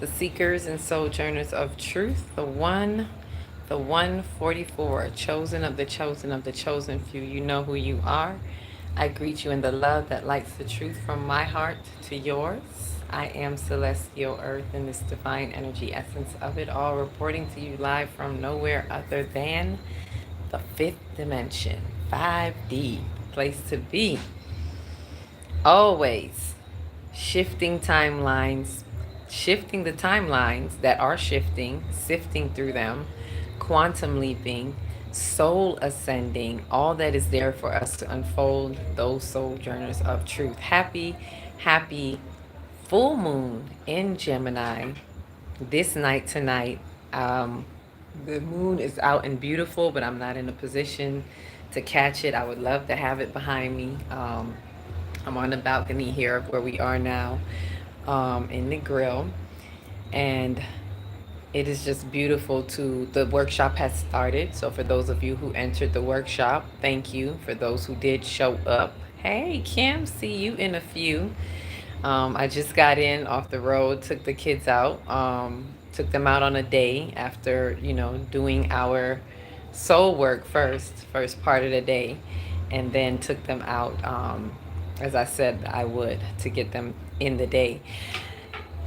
the seekers and sojourners of truth, the 144, chosen of the chosen of the chosen few. You know who you are. I greet you in the love that lights the truth from my heart to yours. I am Celestial Earth in this divine energy essence of it all, reporting to you live from nowhere other than the fifth dimension, 5D, place to be. Always shifting timelines, shifting the timelines that are shifting, sifting through them, quantum leaping, soul ascending, all that is there for us to unfold those sojourners of truth. Happy, happy full moon in Gemini this night tonight. The moon is out and beautiful, but I'm not in a position to catch it. I would love to have it behind me. I'm on the balcony here of where we are now, in the grill, and it is just beautiful. To the workshop has started, so for those of you who entered the workshop, thank you. For those who did show up, hey Kim, see you in a few. I just got in off the road, took the kids out, took them out on a day after, doing our soul work first part of the day, and then took them out, as I said I would, to get them in the day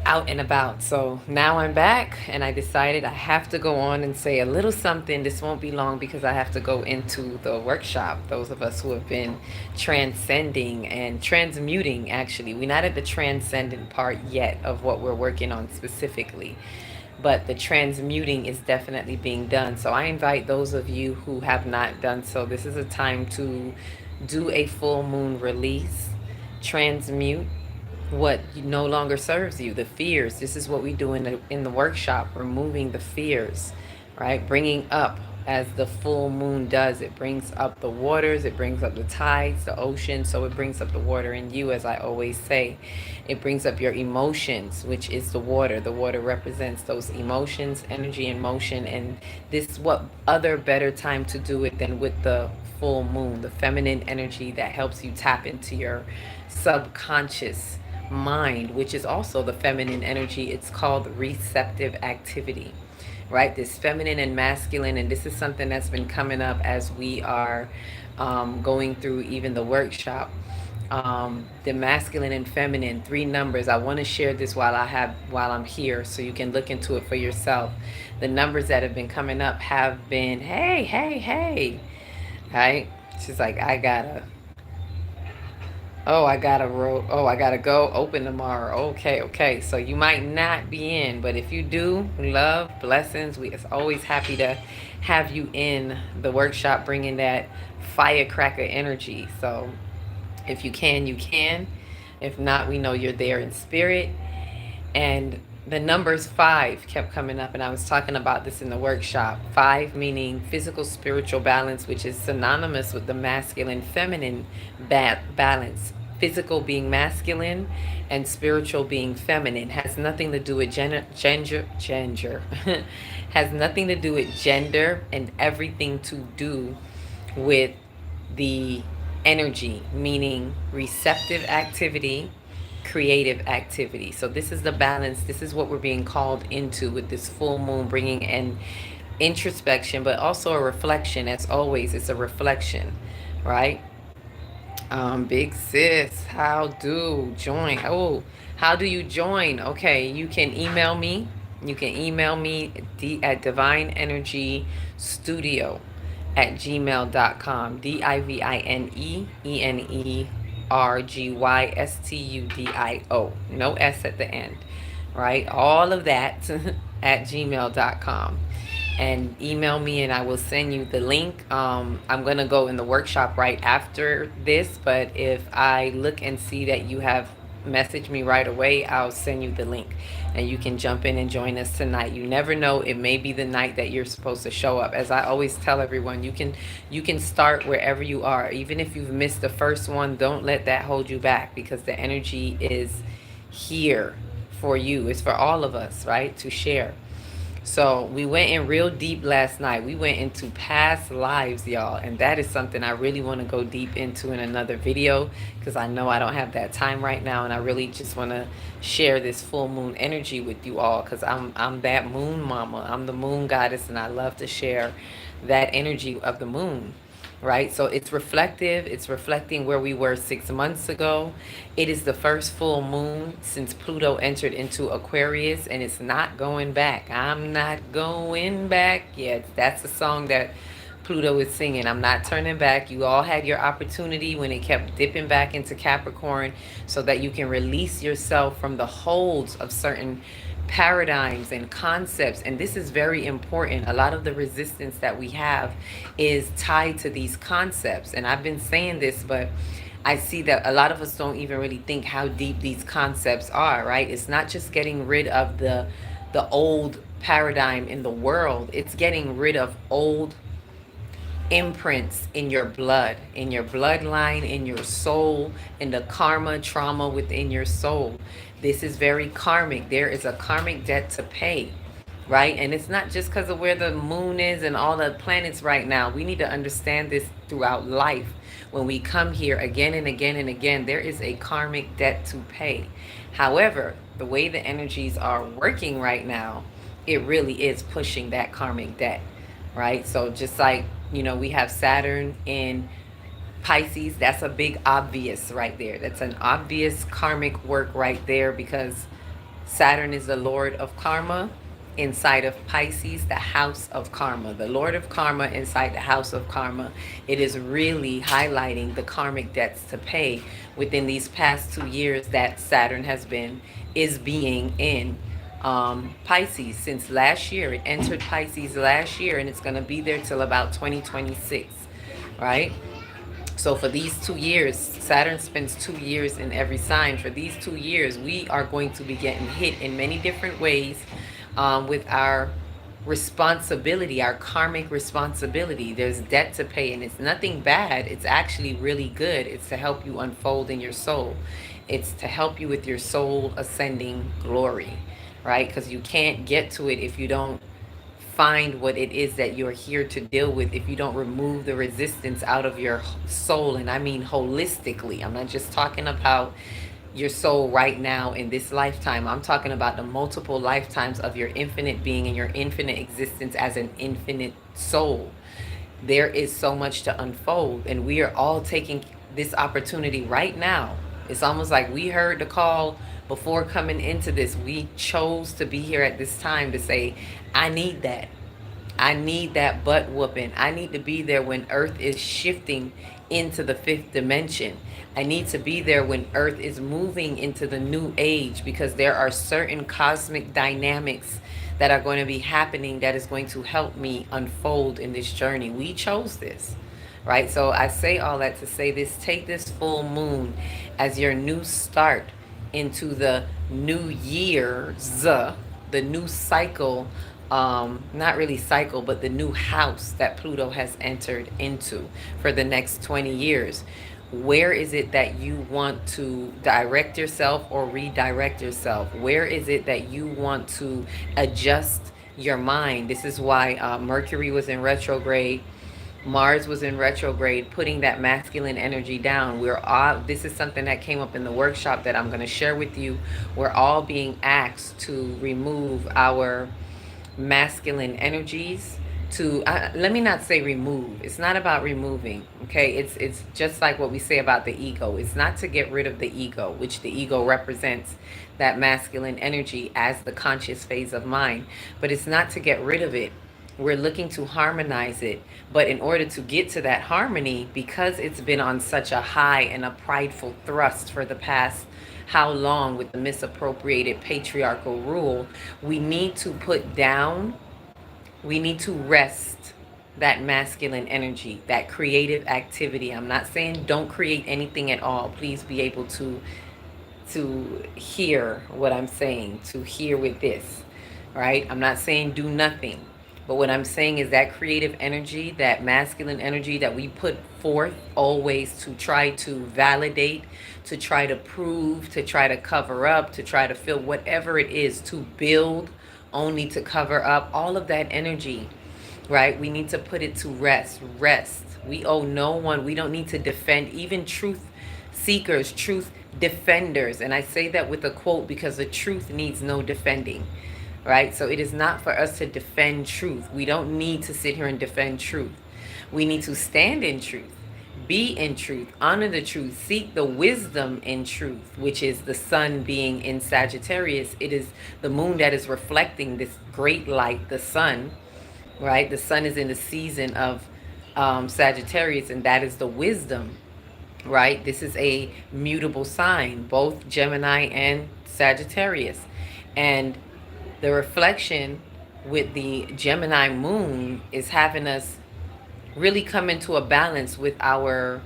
out and about. So now I'm back, and I decided I have to go on and say a little something. This won't be long because I have to go into the workshop. Those of us who have been transcending and transmuting, actually, we're not at the transcendent part yet of what we're working on specifically, but the transmuting is definitely being done. So I invite those of you who have not done so, this is a time to do a full moon release, transmute what no longer serves you, the fears. This is what we do in the workshop, removing the fears, right? Bringing up, as the full moon does, it brings up the waters, it brings up the tides, the ocean. So it brings up the water in you, as I always say. It brings up your emotions, which is the water. The water represents those emotions, energy, and motion. And this, what other better time to do it than with the full moon, the feminine energy that helps you tap into your subconscious mind, which is also the feminine energy. It's called receptive activity, right? This feminine and masculine, and this is something that's been coming up as we are going through even the workshop. The masculine and feminine, three numbers. I want to share this while I'm here, so you can look into it for yourself. The numbers that have been coming up have been, hey, hey, hey, right? She's like, I gotta go open tomorrow. Okay, okay. So you might not be in, but if you do, love, blessings. We is always happy to have you in the workshop, bringing that firecracker energy. So if you can, you can. If not, we know you're there in spirit. And the numbers 5 kept coming up, and I was talking about this in the workshop. 5 meaning physical spiritual balance, which is synonymous with the masculine feminine balance. Physical being masculine and spiritual being feminine. Has nothing to do with gender has nothing to do with gender, and everything to do with the energy, meaning receptive activity, creative activity. So this is the balance. This is what we're being called into with this full moon, bringing an introspection, but also a reflection. As always, it's a reflection, right? Big sis, how do you join? Okay, you can email me. You can email me at divineenergystudio@gmail.com. DIVINEENERGYSTUDIO. No S at the end, right? All of that at gmail.com. And email me, and I will send you the link. I'm going to go in the workshop right after this, but if I look and see that you have messaged me right away, I'll send you the link, and you can jump in and join us tonight. You never know, it may be the night that you're supposed to show up. As I always tell everyone, you can start wherever you are. Even if you've missed the first one, don't let that hold you back, because the energy is here for you. It's for all of us, right, to share. So we went in real deep last night. We went into past lives, y'all. And that is something I really want to go deep into in another video, because I know I don't have that time right now. And I really just want to share this full moon energy with you all, because I'm that moon mama. I'm the moon goddess, and I love to share that energy of the moon, right? So it's reflective. It's reflecting where we were 6 months ago. It is the first full moon since Pluto entered into Aquarius, and it's not going back. I'm not going back yet. That's the song that Pluto is singing. I'm not turning back. You all had your opportunity when it kept dipping back into Capricorn, so that you can release yourself from the holds of certain paradigms and concepts. And this is very important. A lot of the resistance that we have is tied to these concepts. And I've been saying this, but I see that a lot of us don't even really think how deep these concepts are, right? It's not just getting rid of the old paradigm in the world. It's getting rid of old imprints in your blood, in your bloodline, in your soul, in the karma, trauma within your soul. This is very karmic. There is a karmic debt to pay, right? And it's not just because of where the moon is and all the planets right now. We need to understand this throughout life. When we come here again and again and again, there is a karmic debt to pay. However, the way the energies are working right now, it really is pushing that karmic debt, right? So just like, we have Saturn in Pisces, that's a big obvious right there. That's an obvious karmic work right there, because Saturn is the Lord of Karma inside of Pisces, the house of karma. The Lord of Karma inside the house of karma. It is really highlighting the karmic debts to pay within these past 2 years that Saturn is being in Pisces since last year. It entered Pisces last year, and it's going to be there till about 2026, right? So for these 2 years, Saturn spends 2 years in every sign. For these 2 years, we are going to be getting hit in many different ways with our responsibility, our karmic responsibility. There's debt to pay, and it's nothing bad. It's actually really good. It's to help you unfold in your soul. It's to help you with your soul ascending glory, right? Because you can't get to it if you don't find what it is that you're here to deal with, if you don't remove the resistance out of your soul. And I mean holistically. I'm not just talking about your soul right now in this lifetime. I'm talking about the multiple lifetimes of your infinite being and your infinite existence as an infinite soul. There is so much to unfold, and we are all taking this opportunity right now. It's almost like we heard the call before coming into this. We chose to be here at this time to say, I need that. I need that butt whooping. I need to be there when Earth is shifting into the 5th dimension. I need to be there when Earth is moving into the new age, because there are certain cosmic dynamics that are going to be happening that is going to help me unfold in this journey. We chose this, right? So I say all that to say this: take this full moon as your new start into the new years, the new cycle, not really cycle, but the new house that Pluto has entered into for the next 20 years. Where is it that you want to direct yourself or redirect yourself? Where is it that you want to adjust your mind? This is why Mercury was in retrograde, Mars was in retrograde, putting that masculine energy down. This is something that came up in the workshop that I'm going to share with you. We're all being asked to remove our masculine energies, to let me not say remove. It's not about removing, okay? It's just like what we say about the ego. It's not to get rid of the ego, which the ego represents that masculine energy as the conscious phase of mind, but it's not to get rid of it. We're looking to harmonize it. But in order to get to that harmony, because it's been on such a high and a prideful thrust for the past how long with the misappropriated patriarchal rule, we need to put down, we need to rest that masculine energy, that creative activity. I'm not saying don't create anything at all. Please be able to hear what I'm saying, to hear with this, right? I'm not saying do nothing. But what I'm saying is that creative energy, that masculine energy that we put forth always to try to validate, to try to prove, to try to cover up, to try to fill whatever it is, to build only to cover up all of that energy, right? We need to put it to rest. Rest. We owe no one. We don't need to defend even truth seekers, truth defenders. And I say that with a quote because the truth needs no defending, right? So it is not for us to defend truth. We don't need to sit here and defend truth. We need to stand in truth, be in truth, honor the truth, seek the wisdom in truth, which is the sun being in Sagittarius. It is the moon that is reflecting this great light, the sun, right? The sun is in the season of Sagittarius, and that is the wisdom, right? This is a mutable sign, both Gemini and Sagittarius. And the reflection with the Gemini moon is having us really come into a balance with our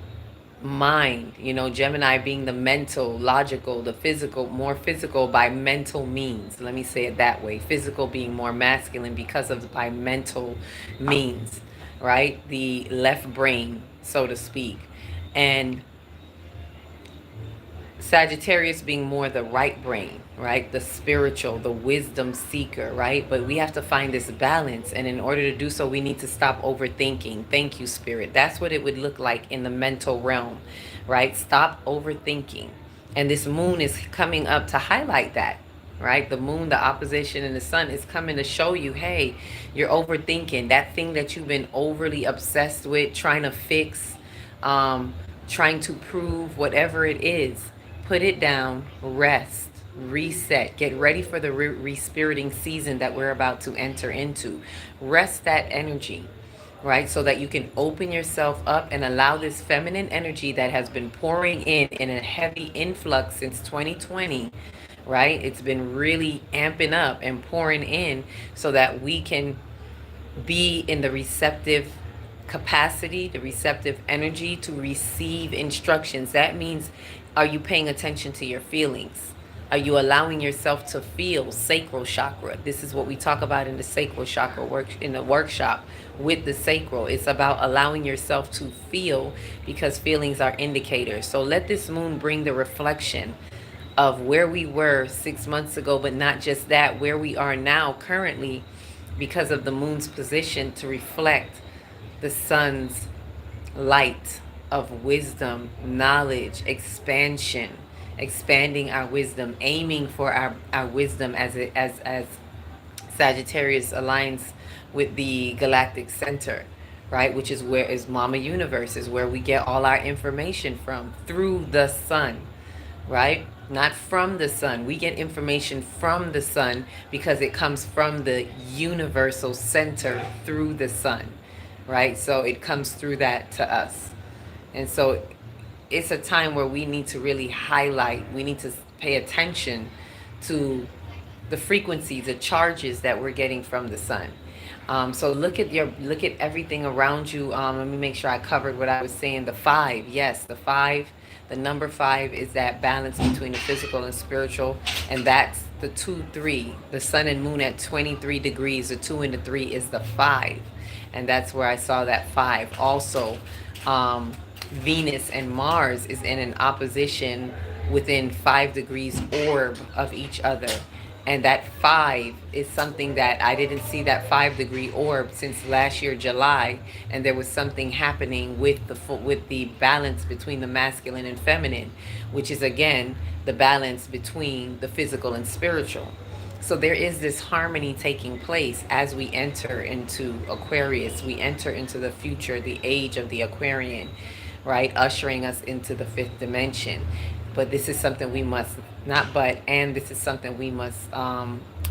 mind. You know, Gemini being the mental, logical, the physical, more physical by mental means. Let me say it that way. Physical being more masculine because of by mental means, right? The left brain, so to speak. And Sagittarius being more the right brain, right? The spiritual, the wisdom seeker, right? But we have to find this balance. And in order to do so, we need to stop overthinking. Thank you, Spirit. That's what it would look like in the mental realm, right? Stop overthinking. And this moon is coming up to highlight that, right? The moon, the opposition, and the sun is coming to show you, hey, you're overthinking. That thing that you've been overly obsessed with, trying to fix, trying to prove, whatever it is. Put it down, rest, reset, get ready for the respiriting season that we're about to enter into. Rest that energy, right? So that you can open yourself up and allow this feminine energy that has been pouring in a heavy influx since 2020, right? It's been really amping up and pouring in so that we can be in the receptive capacity, the receptive energy to receive instructions. That means, are you paying attention to your feelings? Are you allowing yourself to feel sacral chakra? This is what we talk about in the sacral chakra in the workshop with the sacral. It's about allowing yourself to feel, because feelings are indicators. So let this moon bring the reflection of where we were 6 months ago, but not just that, where we are now currently, because of the moon's position, to reflect the sun's light of wisdom, knowledge, expansion, expanding our wisdom, aiming for our wisdom as Sagittarius aligns with the galactic center, right? Which is where is Mama Universe, is where we get all our information from, through the sun, right? Not from the sun. We get information from the sun because it comes from the universal center through the sun, right? So it comes through that to us. And so it's a time where we need to really highlight, we need to pay attention to the frequencies, the charges that we're getting from the sun. So look at everything around you. Let me make sure I covered what I was saying. The 5, yes, the number 5 is that balance between the physical and spiritual, and that's the 2-3, the sun and moon at 23 degrees. The 2 and the 3 is the 5, and that's where I saw that 5. Also, Venus and Mars is in an opposition within 5 degrees orb of each other. And that 5 is something that I didn't see, that 5-degree orb, since last year, July. And there was something happening with the balance between the masculine and feminine, which is, again, the balance between the physical and spiritual. So there is this harmony taking place as we enter into Aquarius. We enter into the future, the age of the Aquarian, right? Ushering us into the 5th dimension. But this is something we must, this is something we must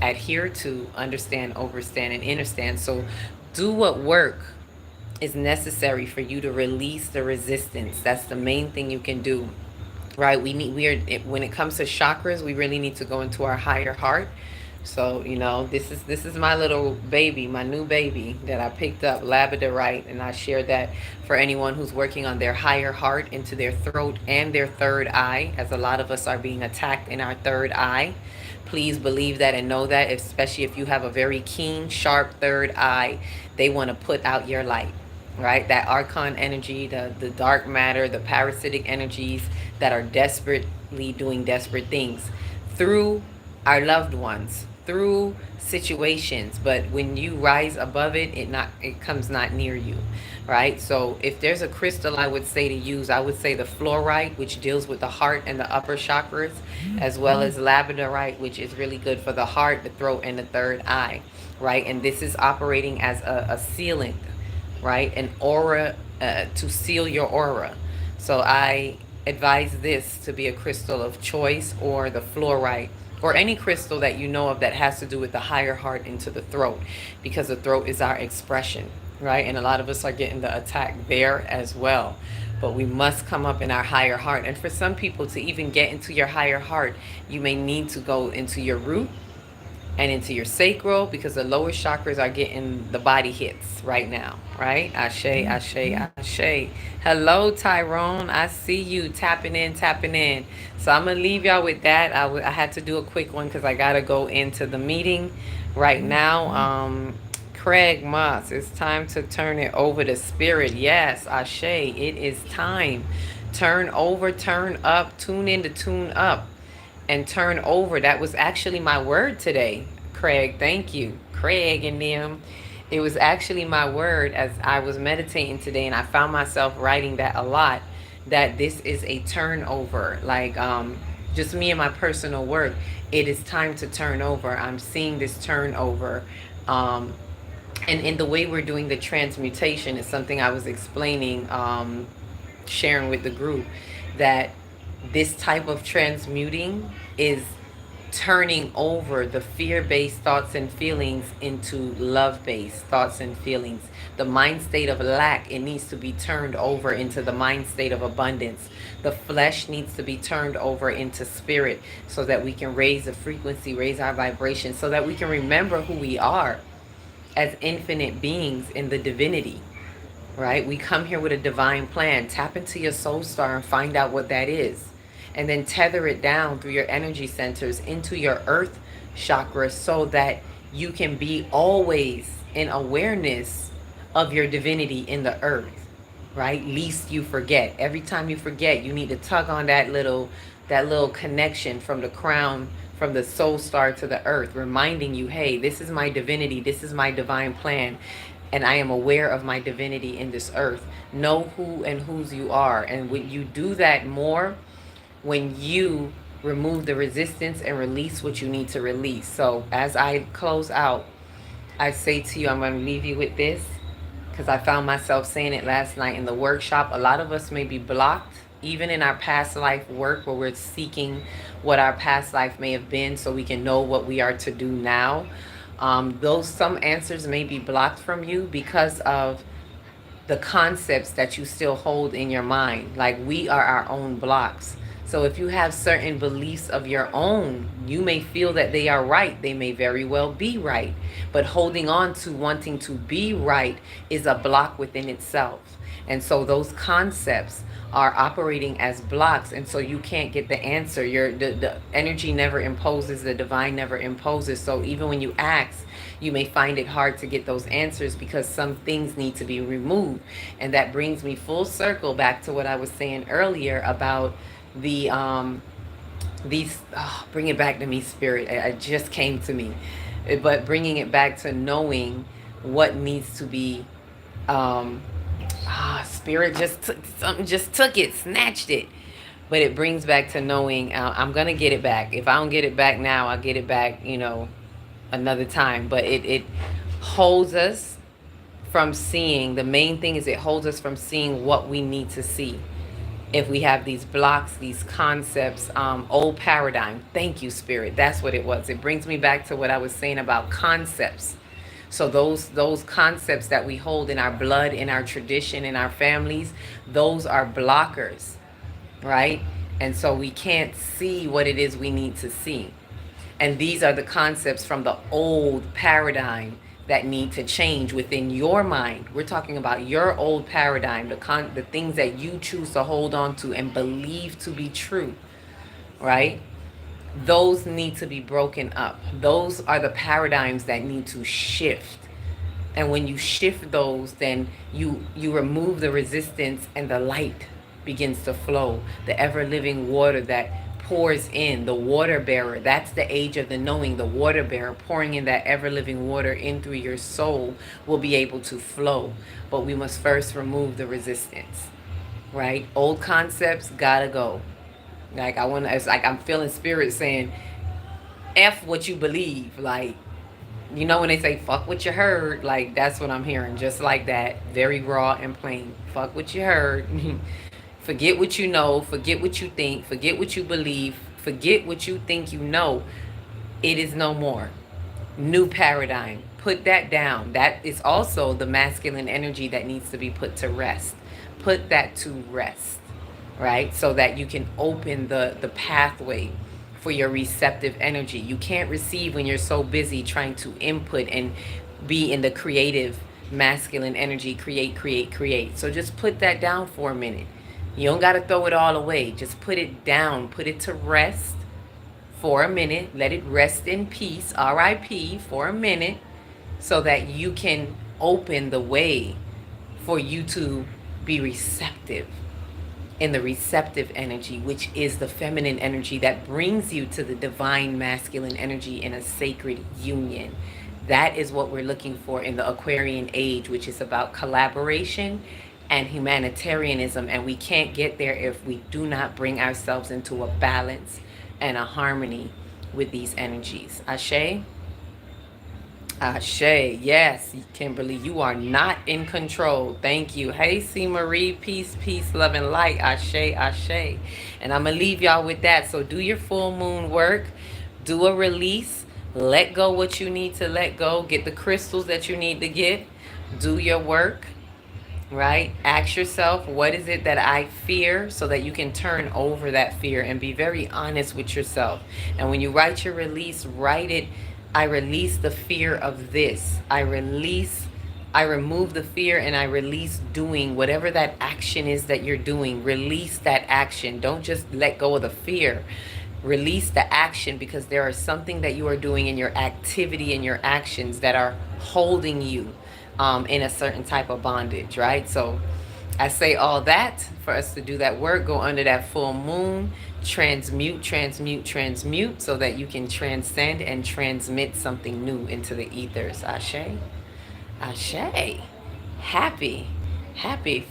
adhere to, understand, overstand, and understand. So do what work is necessary for you to release the resistance. That's the main thing you can do, right? When it comes to chakras, we really need to go into our higher heart. So, you know, this is my little baby, my new baby that I picked up, labradorite, and I share that for anyone who's working on their higher heart, into their throat and their third eye, as a lot of us are being attacked in our third eye. Please believe that and know that, especially if you have a very keen, sharp third eye, they want to put out your light, right? That archon energy, the dark matter, the parasitic energies that are desperately doing desperate things through our loved ones, through situations, but when you rise above it, it comes not near you, right? So if there's a crystal I would say to use, I would say the fluorite, which deals with the heart and the upper chakras, as well as labradorite, which is really good for the heart, the throat, and the third eye, right? And this is operating as a sealant, right? An aura, to seal your aura. So I advise this to be a crystal of choice, or the fluorite, or any crystal that you know of that has to do with the higher heart into the throat, because the throat is our expression, right? And a lot of us are getting the attack there as well. But we must come up in our higher heart. And for some people to even get into your higher heart, you may need to go into your root and into your sacral, because the lower chakras are getting the body hits right now, right? Ashe, ashe, ashe. Hello, Tyrone. I see you tapping in, tapping in. So I'm going to leave y'all with that. I had to do a quick one because I got to go into the meeting right now. Craig Moss, it's time to turn it over to spirit. Yes, Ashe, it is time. Turn over, turn up, tune in to tune up, and turn over. That was actually my word today, Craig. Thank you, Craig and them. It was actually my word as I was meditating today, and I found myself writing that a lot. That this is a turnover, like just me and my personal work. It is time to turn over. I'm seeing this turnover. And in the way we're doing the transmutation is something I was explaining, sharing with the group, that this type of transmuting is turning over the fear-based thoughts and feelings into love-based thoughts and feelings. The mind state of lack, it needs to be turned over into the mind state of abundance. The flesh needs to be turned over into spirit, so that we can raise the frequency, raise our vibration, so that we can remember who we are as infinite beings in the divinity, right? We come here with a divine plan. Tap into your soul star and find out what that is. And then tether it down through your energy centers into your earth chakra, so that you can be always in awareness of your divinity in the earth, right? Least you forget. Every time you forget, you need to tug on that little connection from the crown, from the soul star to the earth, reminding you, hey, this is my divinity, this is my divine plan, and I am aware of my divinity in this earth. Know who and whose you are. And when you do that more, when you remove the resistance and release what you need to release. So as I close out, I say to you, I'm going to leave you with this, because I found myself saying it last night in the workshop. A lot of us may be blocked, even in our past life work, where we're seeking what our past life may have been, so we can know what we are to do now. Those some answers may be blocked from you because of the concepts that you still hold in your mind. Like, we are our own blocks. So if you have certain beliefs of your own, you may feel that they are right. They may very well be right. But holding on to wanting to be right is a block within itself. And so those concepts are operating as blocks, and so you can't get the answer. The energy never imposes, the divine never imposes. So even when you ask, you may find it hard to get those answers, because some things need to be removed. And that brings me full circle back to what I was saying earlier about the bring it back to me, spirit. It just came to me. But bringing it back to knowing what needs to be, spirit just took it, snatched it. But it brings back to knowing, I'm gonna get it back. If I don't get it back now, I'll get it back, another time. But it holds us from seeing. The main thing is it holds us from seeing what we need to see. If we have these blocks, these concepts, old paradigm. Thank you, spirit. That's what it was. It brings me back to what I was saying about concepts. So those concepts that we hold in our blood, in our tradition, in our families, those are blockers, right? And so we can't see what it is we need to see. And these are the concepts from the old paradigm that need to change within your mind. We're talking about your old paradigm, the things that you choose to hold on to and believe to be true, right? Those need to be broken up. Those are the paradigms that need to shift. And when you shift those, then you remove the resistance, and the light begins to flow. The ever-living water that pours in, the water bearer. That's the age of the knowing, the water bearer, pouring in that ever living water in through your soul will be able to flow. But we must first remove the resistance, right? Old concepts gotta go. Like it's like I'm feeling spirit saying, F what you believe. Like, you know when they say fuck what you heard, like that's what I'm hearing. Just like that, very raw and plain. Fuck what you heard. Forget what you know, forget what you think, forget what you believe, forget what you think you know. It is no more. New paradigm. Put that down. That is also the masculine energy that needs to be put to rest. Put that to rest, right? So that you can open the pathway for your receptive energy. You can't receive when you're so busy trying to input and be in the creative masculine energy, create. So just put that down for a minute. You don't got to throw it all away. Just put it down. Put it to rest for a minute. Let it rest in peace, RIP, for a minute, so that you can open the way for you to be receptive in the receptive energy, which is the feminine energy that brings you to the divine masculine energy in a sacred union. That is what we're looking for in the Aquarian age, which is about collaboration and humanitarianism. And we can't get there if we do not bring ourselves into a balance and a harmony with these energies. Ashe? Ashe, yes, Kimberly, you are not in control. Thank you. Hey, C. Marie, peace, love, and light. Ashe, ashe. And I'm going to leave y'all with that. So do your full moon work. Do a release. Let go what you need to let go. Get the crystals that you need to get. Do your work, right? Ask yourself, what is it that I fear, so that you can turn over that fear and be very honest with yourself. And when you write your release, write it, I release the fear of this. I remove the fear, and I release doing whatever that action is that you're doing. Release that action. Don't just let go of the fear. Release the action, because there is something that you are doing in your activity and your actions that are holding you in a certain type of bondage, right? So I say all that for us to do that work. Go under that full moon. Transmute, so that you can transcend and transmit something new into the ethers. Ashe. Ashe. Happy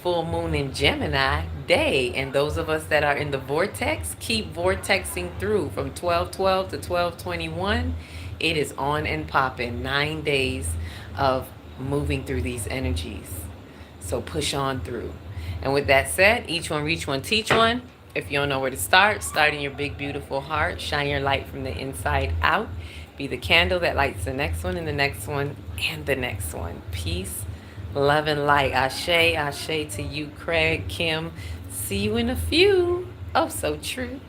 full moon in Gemini day. And those of us that are in the vortex, keep vortexing through from 12/12 to 12/21. It is on and popping. 9 days of moving through these energies. So push on through. And with that said, each one reach one, teach one. If you don't know where to start in your big, beautiful heart. Shine your light from the inside out. Be the candle that lights the next one and the next one and the next one. Peace, love, and light. Ashe, ashe to you, Craig, Kim. See you in a few. Oh, so true.